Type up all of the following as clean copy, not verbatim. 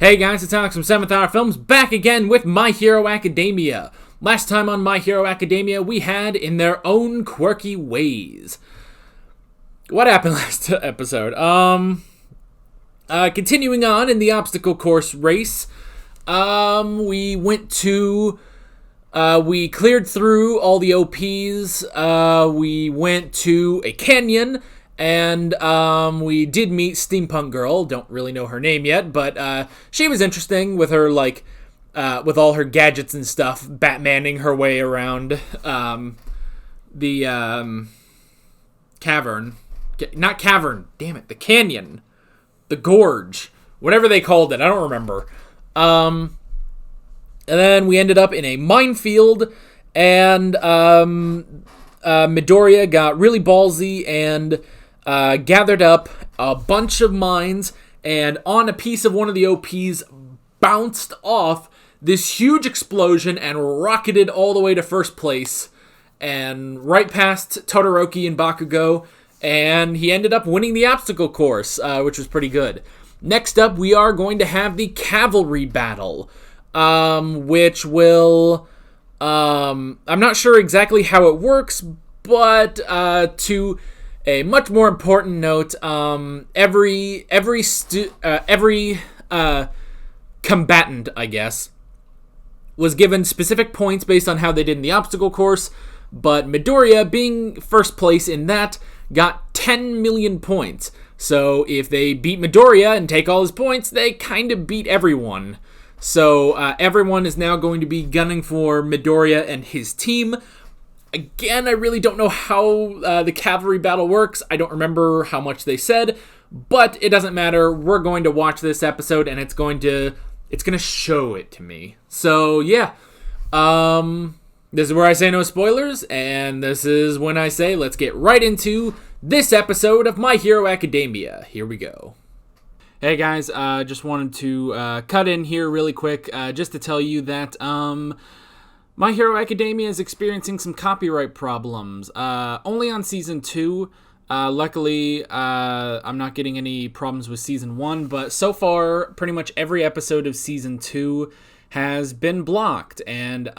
Hey guys, it's Alex from 7th Hour Films, back again with My Hero Academia. Last time on My Hero Academia, we had In Their Own Quirky Ways. What happened last episode? Continuing on in the obstacle course race, we cleared through all the OPs, we went to a canyon, and we did meet Steampunk Girl. Don't really know her name yet, but she was interesting with her, with all her gadgets and stuff, Batmaning her way around the cavern. Not cavern, damn it, the canyon. The gorge. Whatever they called it, I don't remember. And then we ended up in a minefield, and Midoriya got really ballsy and gathered up a bunch of mines, and on a piece of one of the OPs bounced off this huge explosion and rocketed all the way to first place and right past Todoroki and Bakugo, and he ended up winning the obstacle course, which was pretty good. Next up, we are going to have the cavalry battle, which will... I'm not sure exactly how it works, but to a much more important note, every combatant, I guess, was given specific points based on how they did in the obstacle course, but Midoriya, being first place in that, got 10 million points. So if they beat Midoriya and take all his points, they kind of beat everyone. So everyone is now going to be gunning for Midoriya and his team. Again, I really don't know how the cavalry battle works. I don't remember how much they said, but it doesn't matter. We're going to watch this episode, and it's going to show it to me. So yeah, this is where I say no spoilers, and this is when I say let's get right into this episode of My Hero Academia. Here we go. Hey guys, just wanted to cut in here really quick just to tell you that My Hero Academia is experiencing some copyright problems. Only on Season 2. Luckily, I'm not getting any problems with Season 1, but so far, pretty much every episode of Season 2 has been blocked. And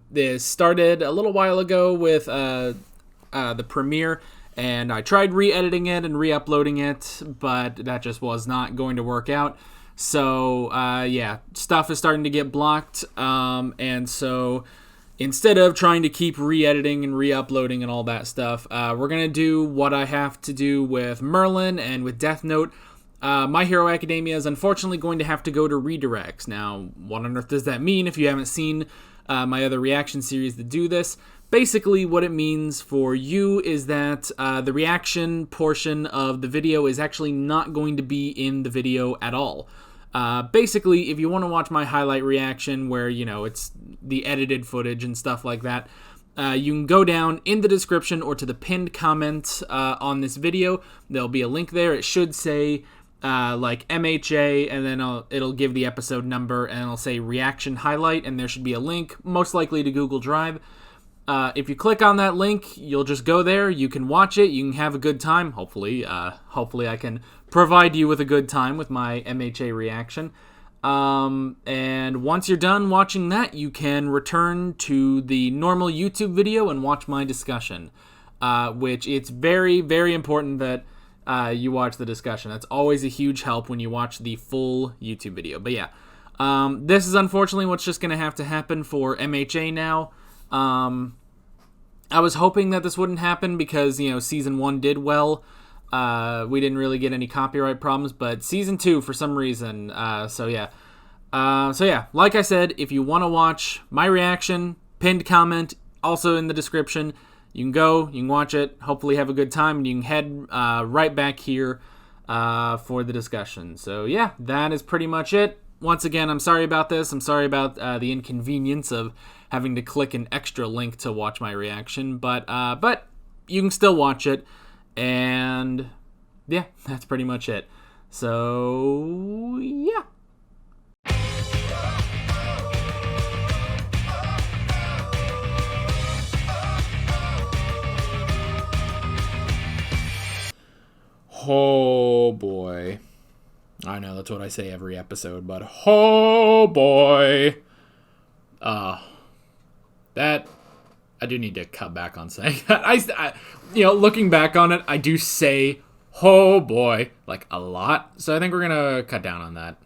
this started a little while ago with the premiere, and I tried re-editing it and re-uploading it, but that just was not going to work out. So, yeah, stuff is starting to get blocked, and so instead of trying to keep re-editing and re-uploading and all that stuff, we're going to do what I have to do with Merlin and with Death Note. My Hero Academia is unfortunately going to have to go to redirects. Now, what on earth does that mean if you haven't seen my other reaction series that do this? Basically, what it means for you is that the reaction portion of the video is actually not going to be in the video at all. Basically, if you want to watch my highlight reaction where, it's the edited footage and stuff like that, you can go down in the description or to the pinned comment on this video. There'll be a link there. It should say MHA, and then it'll give the episode number, and it'll say reaction highlight, and there should be a link, most likely to Google Drive. If you click on that link, you'll just go there. You can watch it. You can have a good time. Hopefully I can provide you with a good time with my MHA reaction. And once you're done watching that, you can return to the normal YouTube video and watch my discussion, which it's very, very important that you watch the discussion. That's always a huge help when you watch the full YouTube video. But yeah, this is unfortunately what's just going to have to happen for MHA now. I was hoping that this wouldn't happen because, Season 1 did well. We didn't really get any copyright problems, but Season 2, for some reason, so yeah, like I said, if you want to watch my reaction, pinned comment, also in the description, you can watch it, hopefully have a good time, and you can head right back here for the discussion. So yeah, that is pretty much it. Once again, I'm sorry about this. I'm sorry about the inconvenience of having to click an extra link to watch my reaction, but you can still watch it, and yeah, that's pretty much it. So yeah. Oh boy. I know it's what I say every episode, but oh boy. That I do need to cut back on saying that. Looking back on it, I do say oh boy like a lot, so I think we're gonna cut down on that.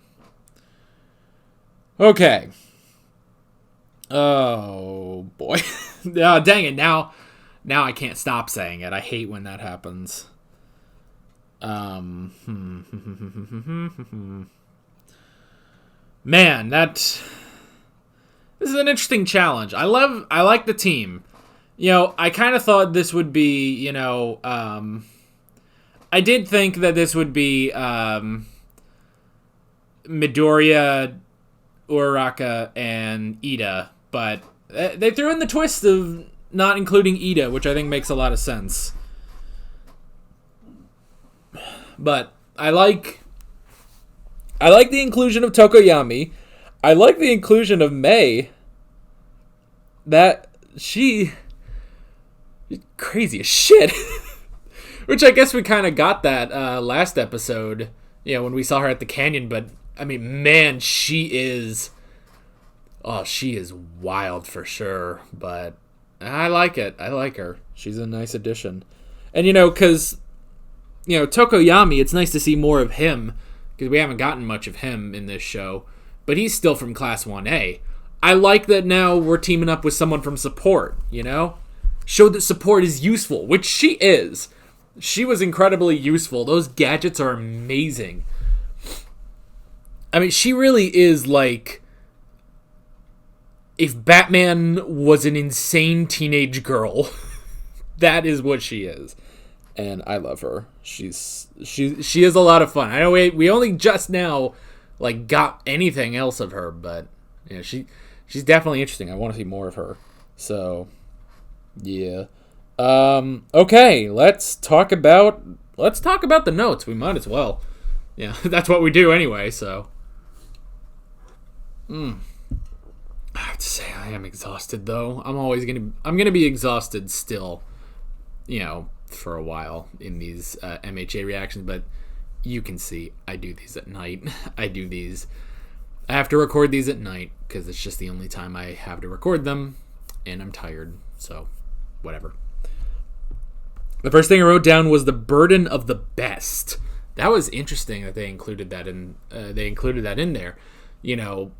Okay. Oh boy. Dang it, now I can't stop saying it. I hate when that happens. Man, this is an interesting challenge. I like the team. I kind of thought this would be, I did think that this would be Midoriya, Uraraka, and Ida, but they threw in the twist of not including Ida, which I think makes a lot of sense. But I like the inclusion of Tokoyami. I like the inclusion of Mei. That she crazy as shit. Which I guess we kind of got that last episode, when we saw her at the canyon. But I mean, man, she is wild for sure. But I like it. I like her. She's a nice addition. And because Tokoyami, it's nice to see more of him, because we haven't gotten much of him in this show, but he's still from Class 1A. I like that now we're teaming up with someone from support, Show that support is useful, which she is. She was incredibly useful. Those gadgets are amazing. I mean, she really is like if Batman was an insane teenage girl. That is what she is. And I love her. She is a lot of fun. I know we only just now got anything else of her, but she's definitely interesting. I want to see more of her. So yeah. Okay, let's talk about the notes. We might as well. Yeah, that's what we do anyway, so. I have to say I am exhausted though. I'm gonna be exhausted still, for a while in these MHA reactions, but you can see I do these at night. I have to record these at night because it's just the only time I have to record them, and I'm tired, so whatever. The first thing I wrote down was the burden of the best. That was interesting that they included that in there. It's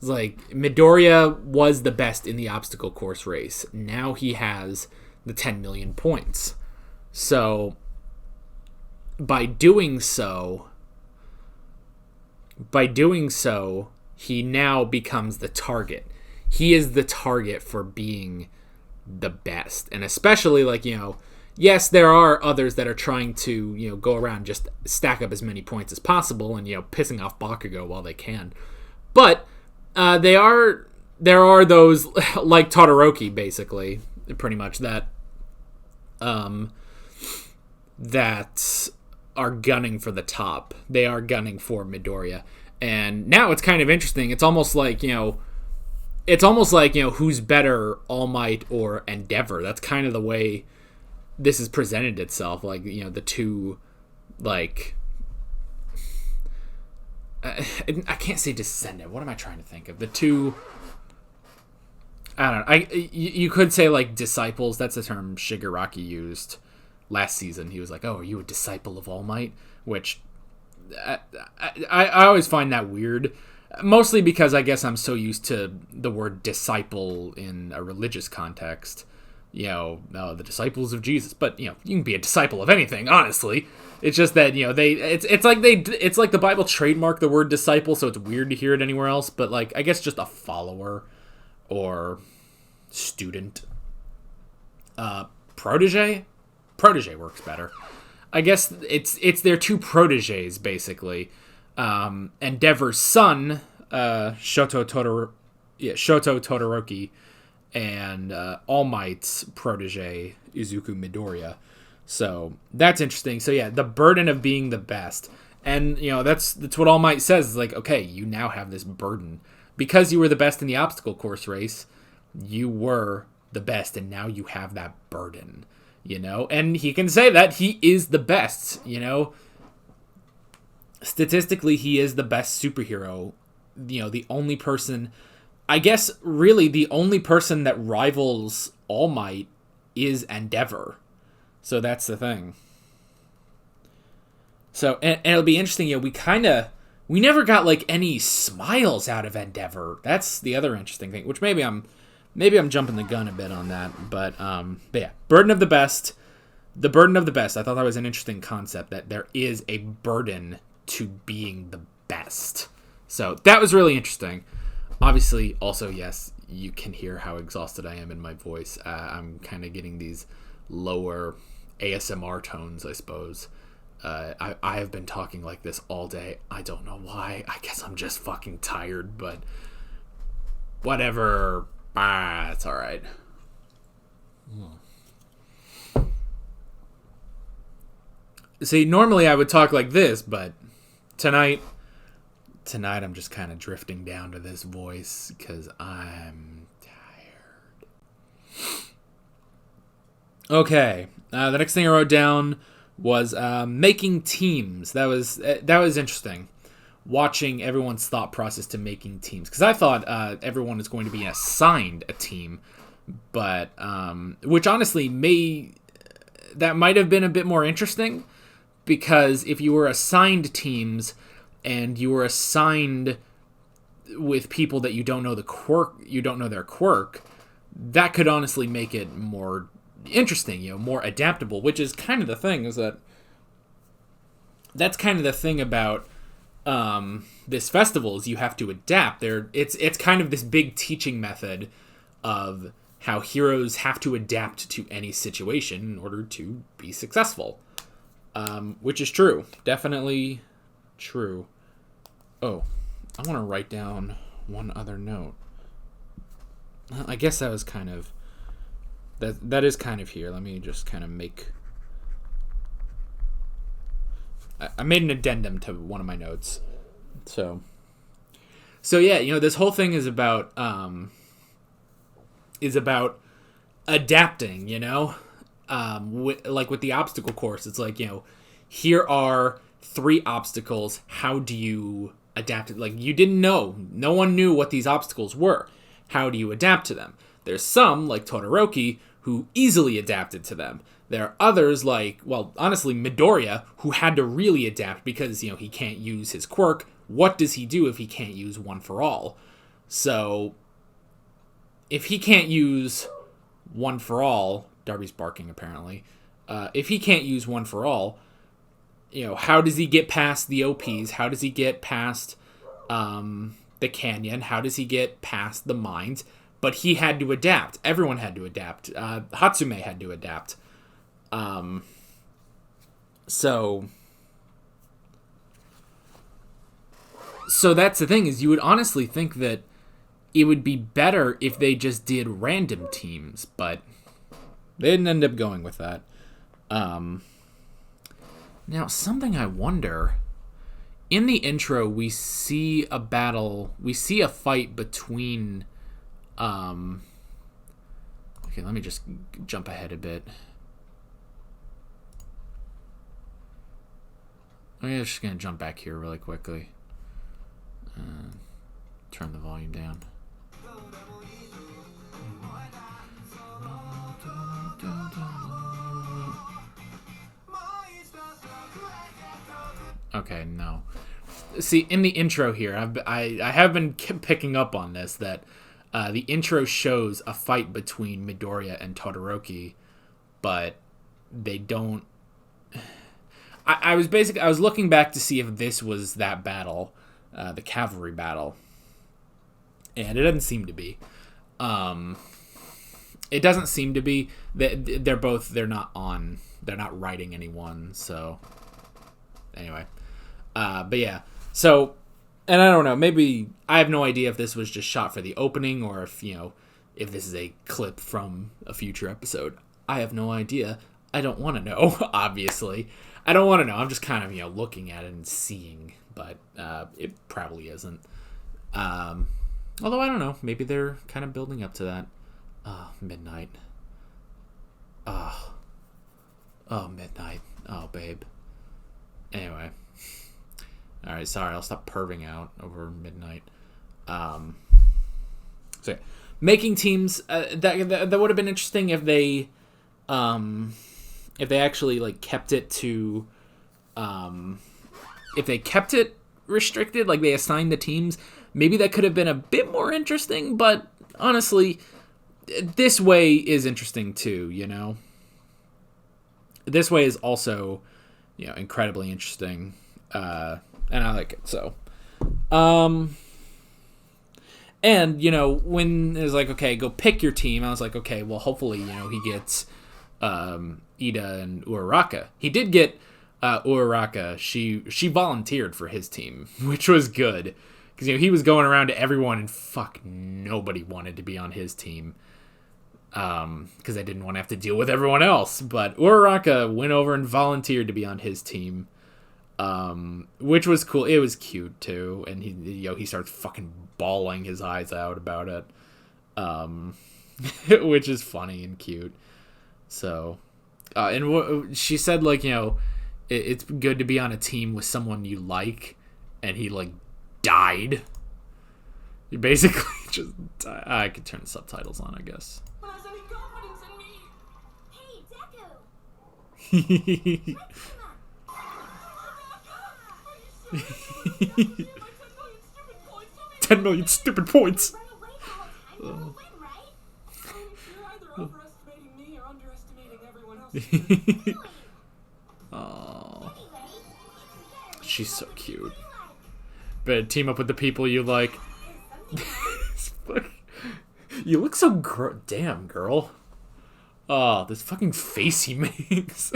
like Midoriya was the best in the obstacle course race. Now he has the 10 million points. So by doing so, he now becomes the target. He is the target for being the best. And especially yes, there are others that are trying to, go around just stack up as many points as possible and, pissing off Bakugo while they can. But there are those like Todoroki, basically, pretty much, that are gunning for the top. They are gunning for Midoriya. And now it's kind of interesting. It's almost like, who's better, All Might or Endeavor? That's kind of the way this has presented itself. The two, I can't say descendant. What am I trying to think of? The two, I don't know. You could say disciples. That's the term Shigaraki used last season. He was like, "Oh, are you a disciple of All Might?" Which I always find that weird. Mostly because I guess I'm so used to the word disciple in a religious context. The disciples of Jesus. But you can be a disciple of anything, honestly. It's just that it's like the Bible trademarked the word disciple, so it's weird to hear it anywhere else. But I guess just a follower or student. Protege works better. I guess it's their two proteges, basically. Endeavor's son, Shoto Todoroki, and All Might's protege, Izuku Midoriya. So that's interesting. So yeah, the burden of being the best. And that's what All Might says, is okay, you now have this burden. Because you were the best in the obstacle course race, you were the best, and now you have that burden. And he can say that he is the best, statistically, he is the best superhero. The only person, I guess, really the only person that rivals All Might is Endeavor. So that's the thing. So, and it'll be interesting, we never got, like, any smiles out of Endeavor. That's the other interesting thing, which maybe I'm jumping the gun a bit on that. But yeah, Burden of the Best. The Burden of the Best. I thought that was an interesting concept, that there is a burden to being the best. So that was really interesting. Obviously, also, yes, you can hear how exhausted I am in my voice. I'm kind of getting these lower ASMR tones, I suppose. I have been talking like this all day. I don't know why. I guess I'm just fucking tired, but whatever. It's all right. See, normally I would talk like this, but tonight I'm just kind of drifting down to this voice because I'm tired. Okay, the next thing I wrote down was making teams. That was interesting. Watching everyone's thought process to making teams, because I thought everyone is going to be assigned a team, but which honestly might have been a bit more interesting, because if you were assigned teams and you were assigned with people that you don't know their quirk, that could honestly make it more interesting, more adaptable, which is kind of the thing, that's kind of the thing about this festival, is you have to adapt. It's kind of this big teaching method of how heroes have to adapt to any situation in order to be successful. Which is true. Definitely true. Oh, I want to write down one other note. I guess that was kind of... That is kind of here. Let me just kind of make... I made an addendum to one of my notes. So yeah, this whole thing is about adapting, with the obstacle course. It's like, here are 3 obstacles. How do you adapt it? Like, you didn't know. No one knew what these obstacles were. How do you adapt to them? There's some, like Todoroki, who easily adapted to them. There are others, like, honestly, Midoriya, who had to really adapt because, he can't use his quirk. What does he do if he can't use One for All? So, if he can't use One for All... Darby's barking, apparently. If he can't use One for All, how does he get past the OPs? How does he get past the canyon? How does he get past the mines? But he had to adapt. Everyone had to adapt. Hatsume had to adapt. So that's the thing, is you would honestly think that it would be better if they just did random teams, but they didn't end up going with that. Now, something I wonder... In the intro, we see a fight between... Okay, let me just jump ahead a bit. I'm just going to jump back here really quickly. Turn the volume down. Okay, no. See, in the intro here, I have been picking up on this, that the intro shows a fight between Midoriya and Todoroki, but they don't... I was looking back to see if this was that battle, the cavalry battle, and it doesn't seem to be. It doesn't seem to be. They're not riding anyone, so... Anyway. But yeah, so, and I don't know, maybe, I have no idea if this was just shot for the opening, or if this is a clip from a future episode. I have no idea. I don't want to know, obviously. I don't want to know. I'm just kind of, looking at it and seeing, but it probably isn't. Although, I don't know, maybe they're kind of building up to that. Midnight. Oh, midnight. Oh, babe. Anyway. All right, sorry, I'll stop perving out over midnight. So yeah. Making teams that would have been interesting if they actually like kept it to if they kept it restricted, like they assigned the teams. Maybe that could have been a bit more interesting, but honestly, this way is interesting too, you know? This way is also, you know, incredibly interesting, and I like it, so. And, you know, when it was like, okay, go pick your team, I was like, okay, well, hopefully, you know, he gets Ida and Uraraka. He did get Uraraka. She volunteered for his team, which was good. Because, you know, he was going around to everyone and nobody wanted to be on his team. Because they didn't want to have to deal with everyone else. But Uraraka went over and volunteered to be on his team. Which was cool. It was cute too, and he starts fucking bawling his eyes out about it, which is funny and cute. So, and she said, like, you know, it's good to be on a team with someone you like, and he like died. He basically just died. I could turn the subtitles on, I guess. Hey, 10 million stupid points. You're either overestimating me or underestimating everyone else. Oh, she's so cute. Better team up with the people you like. You look so damn, girl. Oh, this fucking face he makes.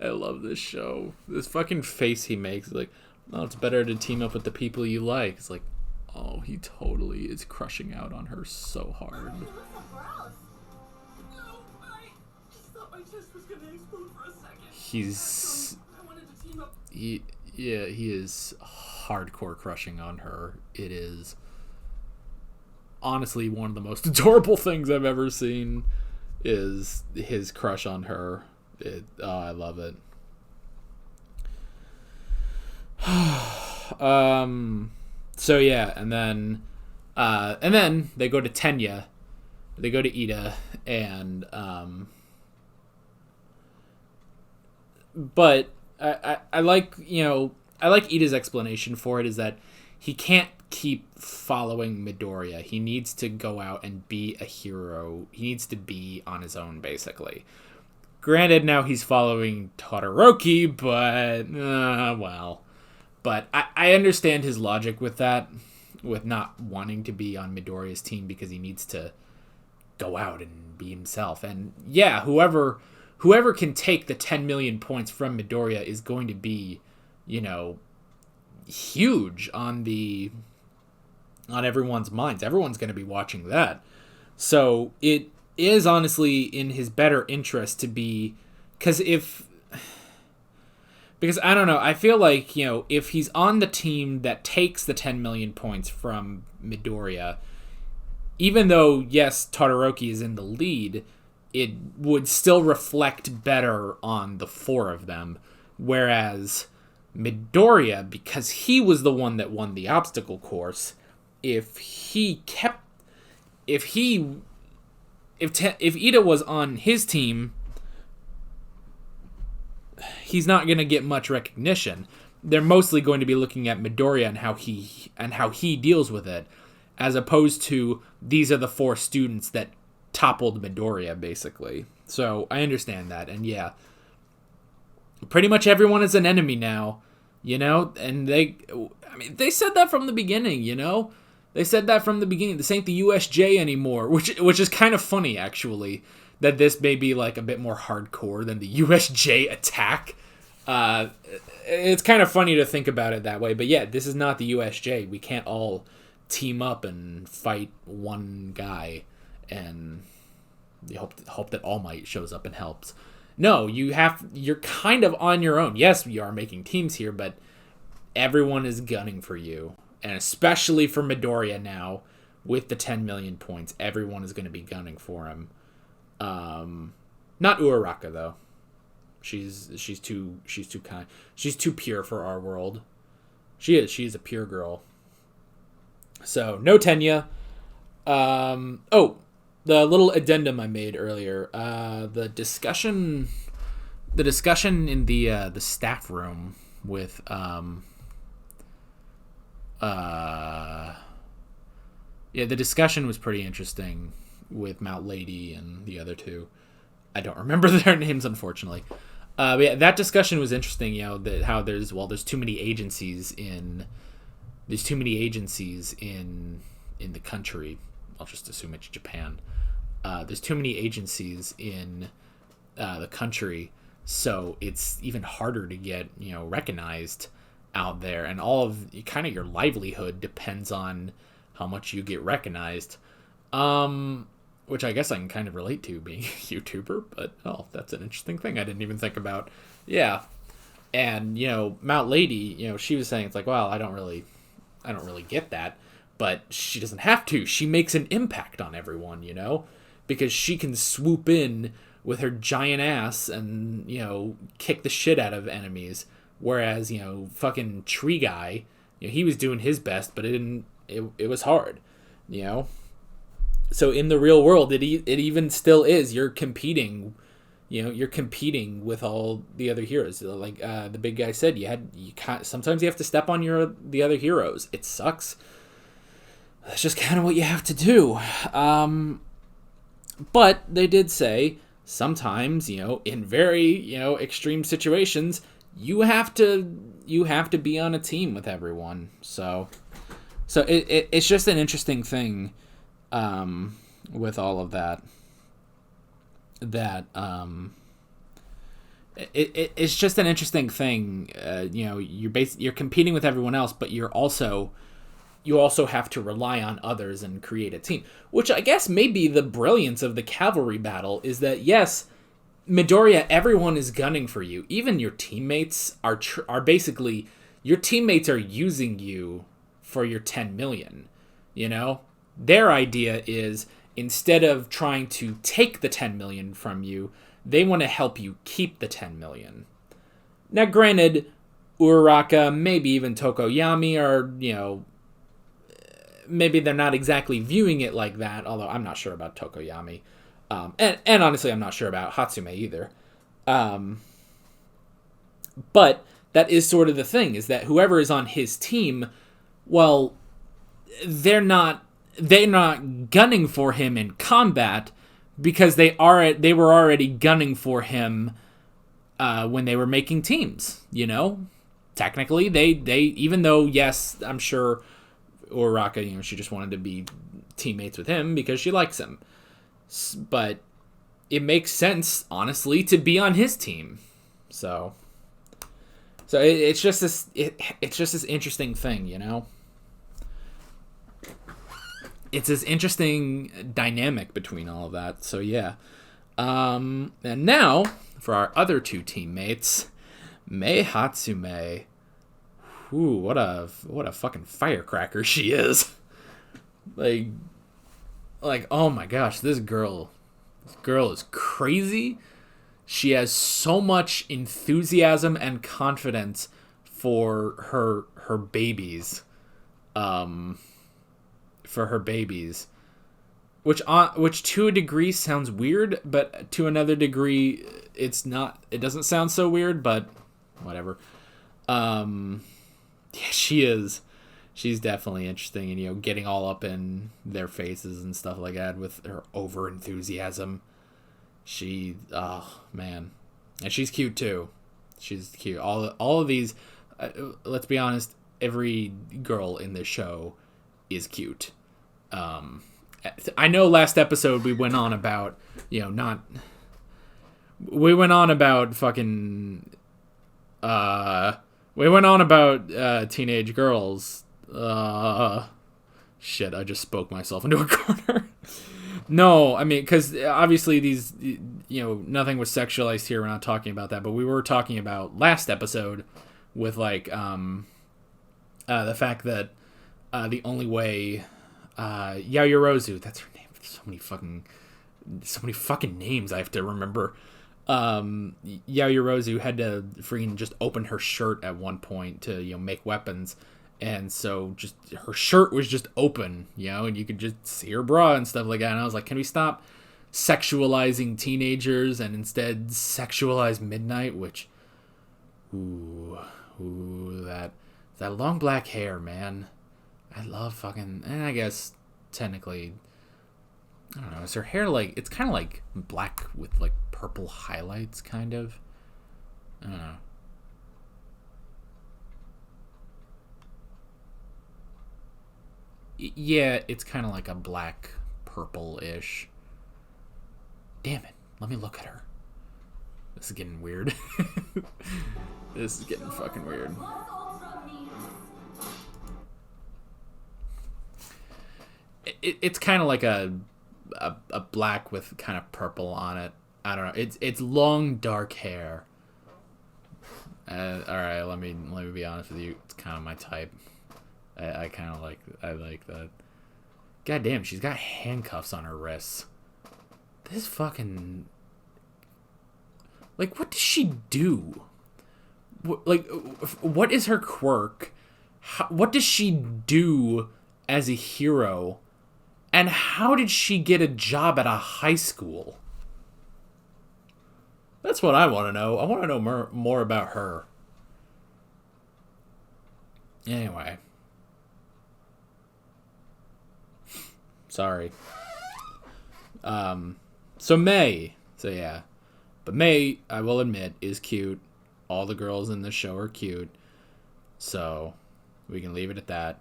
I love this show. This fucking face he makes, like, oh, it's better to team up with the people you like. It's like, oh, he totally is crushing out on her so hard. He is hardcore crushing on her. It is honestly one of the most adorable things I've ever seen is his crush on her. I love it. So yeah, and then they go to Tenya, they go to Ida, and but I like, you know, I like Ida's explanation for it is that he can't keep following Midoriya. He needs to go out and be a hero. He needs to be on his own, basically. Granted, now he's following Todoroki, but, well. But I understand his logic with that, with not wanting to be on Midoriya's team because he needs to go out and be himself. And yeah, whoever can take the 10 million points from Midoriya is going to be, you know, huge on everyone's minds. Everyone's going to be watching that. So it is honestly in his better interest to be, because I don't know, I feel like, you know, if he's on the team that takes the 10 million points from Midoriya, even though, yes, Todoroki is in the lead, it would still reflect better on the four of them. Whereas Midoriya, because he was the one that won the obstacle course, if Ida was on his team, he's not going to get much recognition. They're mostly going to be looking at Midoriya and how he deals with it, as opposed to these are the four students that toppled Midoriya, basically. So I understand that, and yeah, pretty much everyone is an enemy now, you know. And they said that from the beginning, you know. They said that from the beginning. This ain't the USJ anymore, which is kind of funny, actually, that this may be like a bit more hardcore than the USJ attack. It's kind of funny to think about it that way, but yeah, this is not the USJ. We can't all team up and fight one guy, and you hope that All Might shows up and helps. No, you're kind of on your own. Yes, we are making teams here, but everyone is gunning for you. And especially for Midoriya now, with the 10 million points, everyone is going to be gunning for him. Not Uraraka, though. She's too kind. She's too pure for our world. She's a pure girl. So no Tenya. Oh, the little addendum I made earlier. The discussion in the staff room with the discussion was pretty interesting with Mount Lady and the other two. I don't remember their names, unfortunately. But yeah, that discussion was interesting. That how there's too many agencies in the country. I'll just assume it's Japan. There's too many agencies in the country, so it's even harder to get recognized out there, and all of kind of your livelihood depends on how much you get recognized. Which I guess I can kind of relate to being a YouTuber, but that's an interesting thing I didn't even think about. Yeah. And, Mount Lady, she was saying, it's like, well, I don't really get that, but she doesn't have to. She makes an impact on everyone, because she can swoop in with her giant ass and, kick the shit out of enemies. Whereas, fucking Tree Guy, he was doing his best, but it was hard, So in the real world, it even still is. You're competing, with all the other heroes. Like the big guy said, sometimes you have to step on the other heroes. It sucks. That's just kind of what you have to do. But they did say sometimes, in very extreme situations, you have to be on a team with everyone. So it's just an interesting thing. With all of that it's just an interesting thing. You're competing with everyone else, but you also have to rely on others and create a team, which I guess may be the brilliance of the cavalry battle, is that yes, Midoriya, everyone is gunning for you. Even your teammates are basically, your teammates are using you for your 10 million, Their idea is, instead of trying to take the 10 million from you, they want to help you keep the 10 million. Now, granted, Uraraka, maybe even Tokoyami are, maybe they're not exactly viewing it like that, although I'm not sure about Tokoyami. And honestly, I'm not sure about Hatsume either. But that is sort of the thing, is that whoever is on his team, well, they're not gunning for him in combat, because they were already gunning for him when they were making teams. Technically, they even though, yes, I'm sure Uraraka, she just wanted to be teammates with him because she likes him, but it makes sense, honestly, to be on his team. So it's just this interesting thing, It's this interesting dynamic between all of that. So yeah. And now for our other two teammates, Mei Hatsume. Ooh, what a fucking firecracker she is. Like oh my gosh, this girl is crazy. She has so much enthusiasm and confidence for her babies. Which to a degree sounds weird, but to another degree it's not. It doesn't sound so weird, but whatever. Yeah, she is. She's definitely interesting, and getting all up in their faces and stuff like that with her over enthusiasm. Oh man, and she's cute too. She's cute. All of these. Let's be honest. Every girl in this show is cute. I know last episode we went on about teenage girls. Shit, I just spoke myself into a corner. No, I mean, because obviously these, nothing was sexualized here. We're not talking about that, but we were talking about last episode with the fact that the only way Yaoyorozu, that's her name. So many fucking names I have to remember. Yayorozu had to freaking just open her shirt at one point to make weapons, and so just her shirt was just open, and you could just see her bra and stuff like that. And I was like, can we stop sexualizing teenagers and instead sexualize Midnight? Which, that long black hair, man. I love fucking, and I guess technically, I don't know, is her hair like, it's kind of like black with like purple highlights, kind of. I don't know. Yeah, it's kind of like a black purple-ish. Damn it. Let me look at her. This is getting weird. This is getting fucking weird. It's kind of like a black with kind of purple on it. I don't know. It's long dark hair. All right, let me be honest with you. It's kind of my type. I kind of like that. God damn, she's got handcuffs on her wrists. This fucking, like, what does she do? What is her quirk? What does she do as a hero? And how did she get a job at a high school? That's what I want to know. I want to know more about her. Anyway. Sorry. So Mei. So yeah. But Mei, I will admit, is cute. All the girls in the show are cute. So we can leave it at that.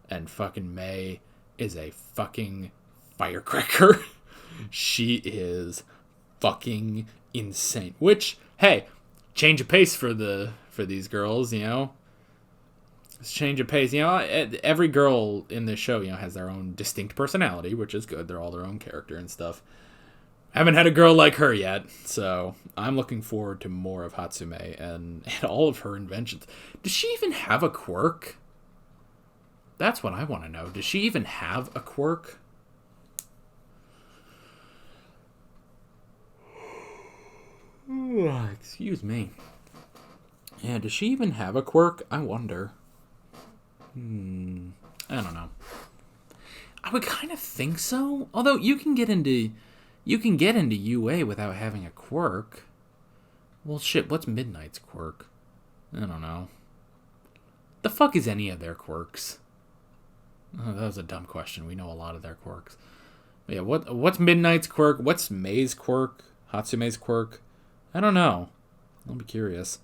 And fucking Mei is a fucking firecracker. She is fucking insane. Which, hey, change of pace for these girls, change of pace. Every girl in this show, has their own distinct personality, which is good. They're all their own character and stuff. Haven't had a girl like her yet, so I'm looking forward to more of Hatsume and all of her inventions. Does she even have a quirk? That's what I want to know. Does she even have a quirk? Excuse me. Yeah, does she even have a quirk? I wonder. I don't know. I would kind of think so. Although you can get into UA without having a quirk. Well, shit, what's Midnight's quirk? I don't know. The fuck is any of their quirks? Oh, that was a dumb question. We know a lot of their quirks. But yeah, what's Midnight's quirk? What's Mei's quirk? Hatsume's quirk? I don't know. I'll be curious.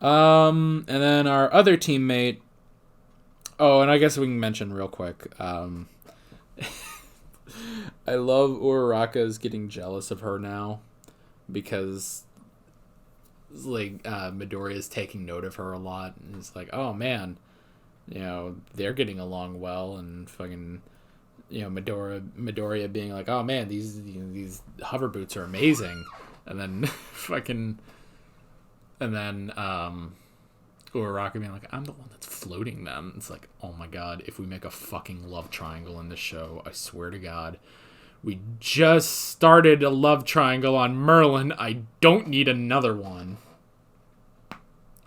And then our other teammate. Oh, and I guess we can mention real quick. I love Uraraka's getting jealous of her now because Midoriya is taking note of her a lot, and it's like, oh man, they're getting along well, and fucking Midoriya being like, oh man, these hover boots are amazing, and then Uraraka being like, I'm the one that's floating them. It's like, oh my god, if we make a fucking love triangle in this show, I swear to god. We just started a love triangle on Merlin. I don't need another one.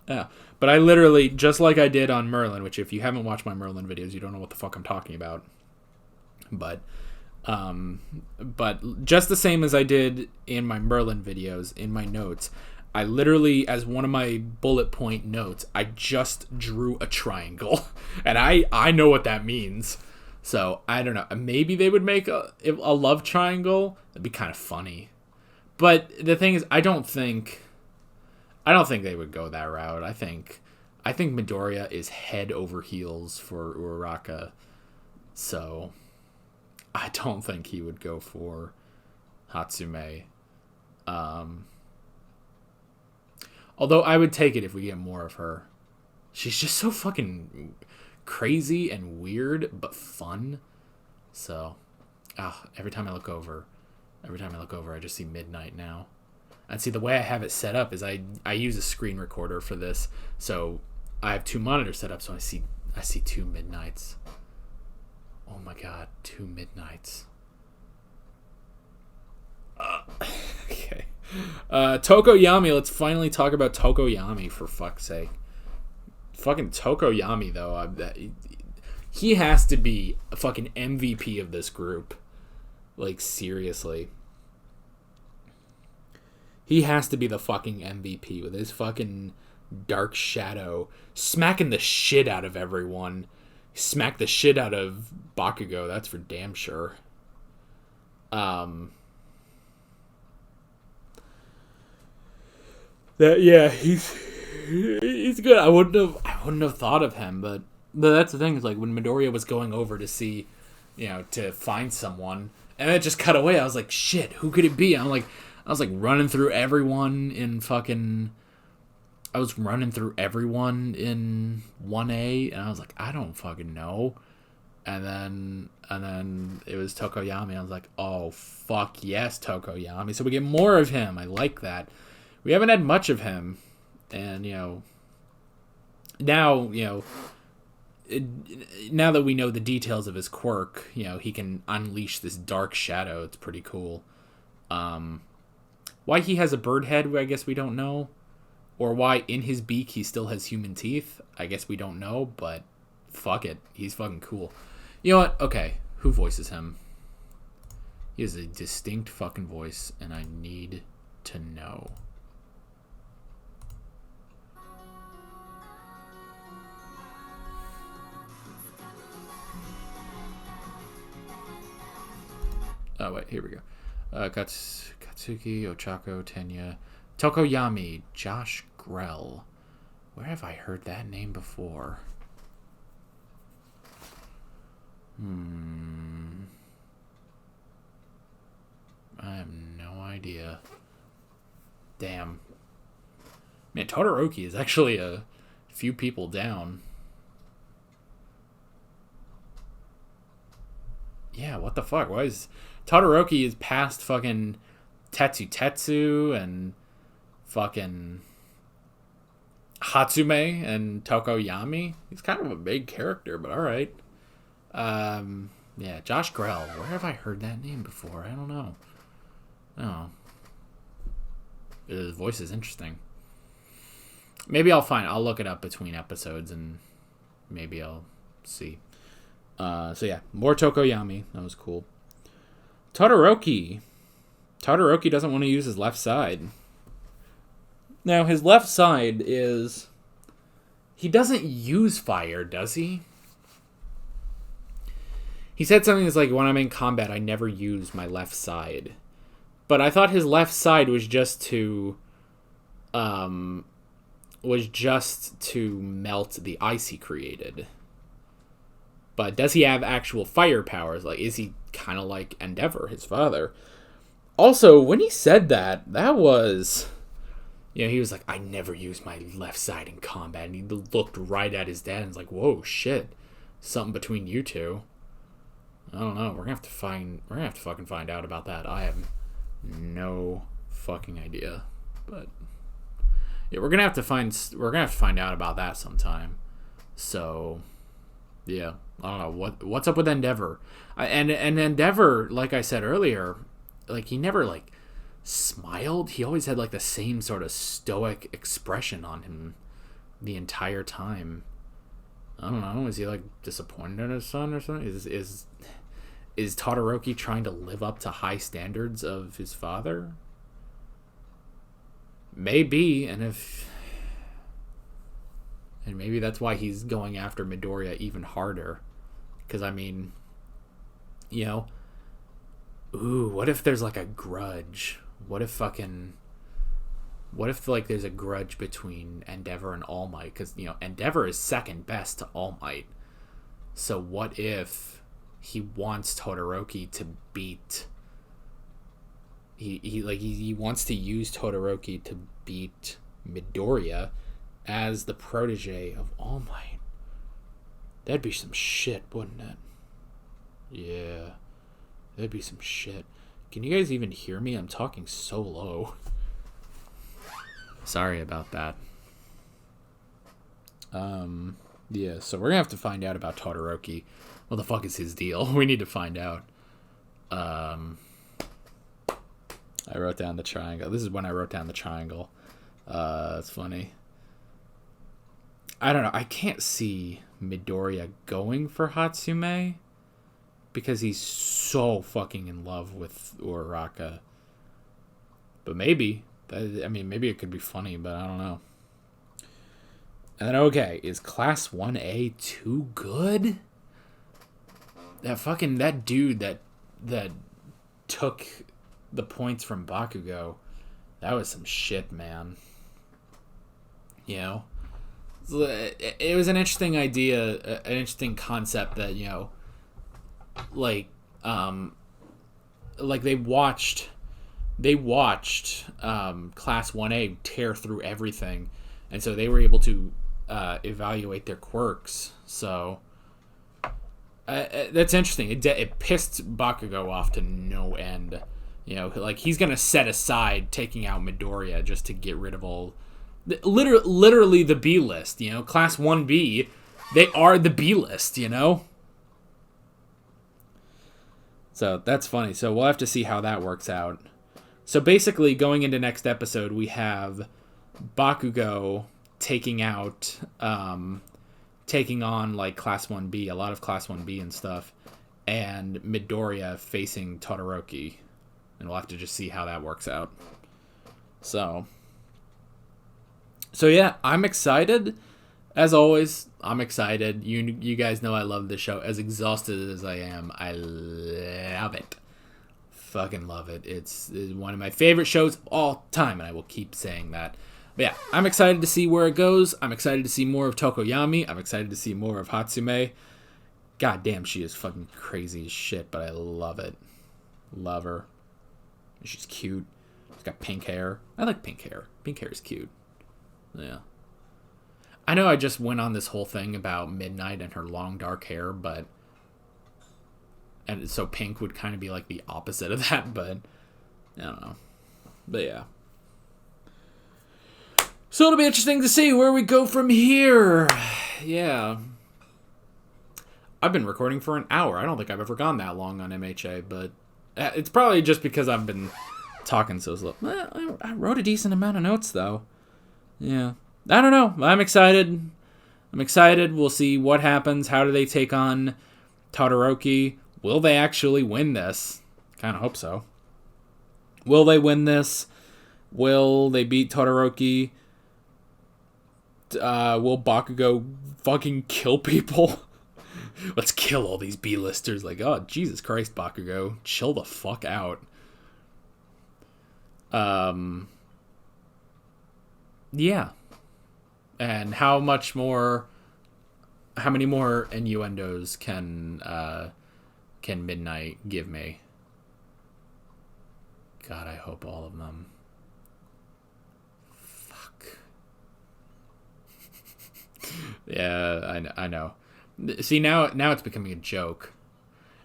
Yeah, but I literally, just like I did on Merlin, which if you haven't watched my Merlin videos, you don't know what the fuck I'm talking about. But just the same as I did in my Merlin videos, in my notes, I literally, as one of my bullet point notes, I just drew a triangle. And I know what that means. So, I don't know. Maybe they would make a love triangle. That'd be kind of funny. But the thing is, I don't think they would go that route. I think Midoriya is head over heels for Uraraka. So, I don't think he would go for Hatsume. Although I would take it if we get more of her. She's just so fucking crazy and weird, but fun. So, every time I look over, I just see Midnight now. And see, the way I have it set up is I use a screen recorder for this. So I have two monitors set up, so I see two Midnights. Oh my god, two Midnights. Okay. Tokoyami. Let's finally talk about Tokoyami, for fuck's sake. Fucking Tokoyami, though. He has to be a fucking MVP of this group. Like, seriously. He has to be the fucking MVP with his fucking Dark Shadow smacking the shit out of everyone. He smacked the shit out of Bakugo, that's for damn sure. He's good. I wouldn't have thought of him, but that's the thing, is like when Midoriya was going over to see, to find someone, and it just cut away. I was like, shit, who could it be? I was running through everyone in 1A, and I was like, I don't fucking know. And then it was Tokoyami. I was like, oh fuck yes, Tokoyami. So we get more of him. I like that. We haven't had much of him, and now now that we know the details of his quirk, he can unleash this Dark Shadow. It's pretty cool. Why he has a bird head, I guess we don't know. Or why in his beak he still has human teeth, I guess we don't know, but fuck it. He's fucking cool. You know what? Okay, who voices him? He has a distinct fucking voice, and I need to know. Oh, wait, here we go. Katsuki, Ochako, Tenya, Tokoyami, Josh Grell. Where have I heard that name before? I have no idea. Damn. Man, Todoroki is actually a few people down. Yeah, what the fuck? Why is... Todoroki is past fucking Tetsu and fucking Hatsume and Tokoyami. He's kind of a big character, but alright. Yeah, Josh Grell. Where have I heard that name before? I don't know. Oh. His voice is interesting. Maybe I'll look it up between episodes and maybe I'll see. So yeah, more Tokoyami. That was cool. Todoroki. Todoroki doesn't want to use his left side. Now, his left side is... He doesn't use fire, does he? He said something that's like, when I'm in combat, I never use my left side. But I thought his left side was just to... melt the ice he created. But does he have actual fire powers? Like, is he kind of like Endeavor, his father? Also, when he said that, that was... he was like, I never use my left side in combat. And he looked right at his dad and was like, whoa, shit. Something between you two. I don't know. We're gonna have to fucking find out about that. I have no fucking idea. But yeah, we're gonna have to find out about that sometime. So yeah, I don't know what's up with Endeavor. And Endeavor, like I said earlier, like he never like smiled. He always had like the same sort of stoic expression on him the entire time. I don't know. Is he like disappointed in his son or something? Is Todoroki trying to live up to high standards of his father? Maybe, and maybe that's why he's going after Midoriya even harder. Because I mean, what if there's like a grudge? What if like there's a grudge between Endeavor and All Might? Because Endeavor is second best to All Might. So what if he wants Todoroki to beat? He wants to use Todoroki to beat Midoriya as the protege of All Might. That'd be some shit, wouldn't it? Yeah, that'd be some shit. Can you guys even hear me? I'm talking so low. Sorry about that. Yeah, so we're gonna have to find out about Todoroki. What the fuck is his deal? We need to find out. I wrote down the triangle. This is when I wrote down the triangle. It's funny. I don't know. I can't see Midoriya going for Hatsume because he's so fucking in love with Uraraka. But maybe. I mean, maybe it could be funny, but I don't know. And then, okay, is Class 1A too good? That dude that took the points from Bakugo, that was some shit, man. You know? It was an interesting idea, an interesting concept that, you know, like they watched Class 1A tear through everything, and so they were able to evaluate their quirks. So that's interesting. It pissed Bakugo off to no end. You know, like, he's gonna set aside taking out Midoriya just to get rid of all, literally the B list. You know, Class 1B, they are the B list. You know. So that's funny. So we'll have to see how that works out. So basically, going into next episode, we have Bakugo taking on like Class 1B, a lot of Class 1B and stuff, and Midoriya facing Todoroki, and we'll have to just see how that works out. So yeah, I'm excited. As always, I'm excited. You guys know I love this show. As exhausted as I am, I love it. Fucking love it. It's one of my favorite shows of all time, and I will keep saying that. But yeah, I'm excited to see where it goes. I'm excited to see more of Tokoyami. I'm excited to see more of Hatsume. God damn, she is fucking crazy as shit, but I love it. Love her. She's cute. She's got pink hair. I like pink hair. Pink hair is cute. Yeah. I know I just went on this whole thing about Midnight and her long dark hair, and so pink would kind of be like the opposite of that, but I don't know. But yeah. So it'll be interesting to see where we go from here. Yeah. I've been recording for an hour. I don't think I've ever gone that long on MHA, but it's probably just because I've been talking so slow. Well, I wrote a decent amount of notes, though. Yeah. I don't know. I'm excited. We'll see what happens. How do they take on Todoroki? Will they actually win this? Kind of hope so. Will they win this? Will they beat Todoroki? Will Bakugo fucking kill people? Let's kill all these B-listers. Like, oh, Jesus Christ, Bakugo. Chill the fuck out. Yeah. And how many more innuendos can Midnight give me? God, I hope all of them. Fuck. Yeah, I know. See, now it's becoming a joke.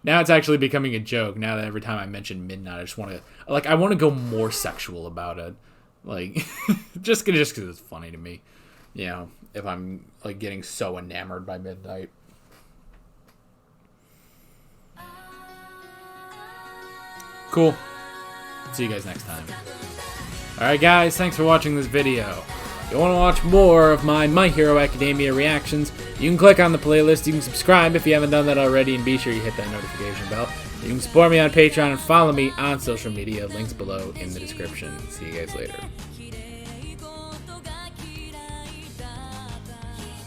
Now it's actually becoming a joke. Now that every time I mention Midnight, I just want to, like, I want to go more sexual about it. Like, just because it's funny to me. You know, if I'm, like, getting so enamored by Midnight. Cool. See you guys next time. Alright guys, thanks for watching this video. If you want to watch more of my My Hero Academia reactions, you can click on the playlist, you can subscribe if you haven't done that already, and be sure you hit that notification bell. You can support me on Patreon and follow me on social media, links below in the description. See you guys later.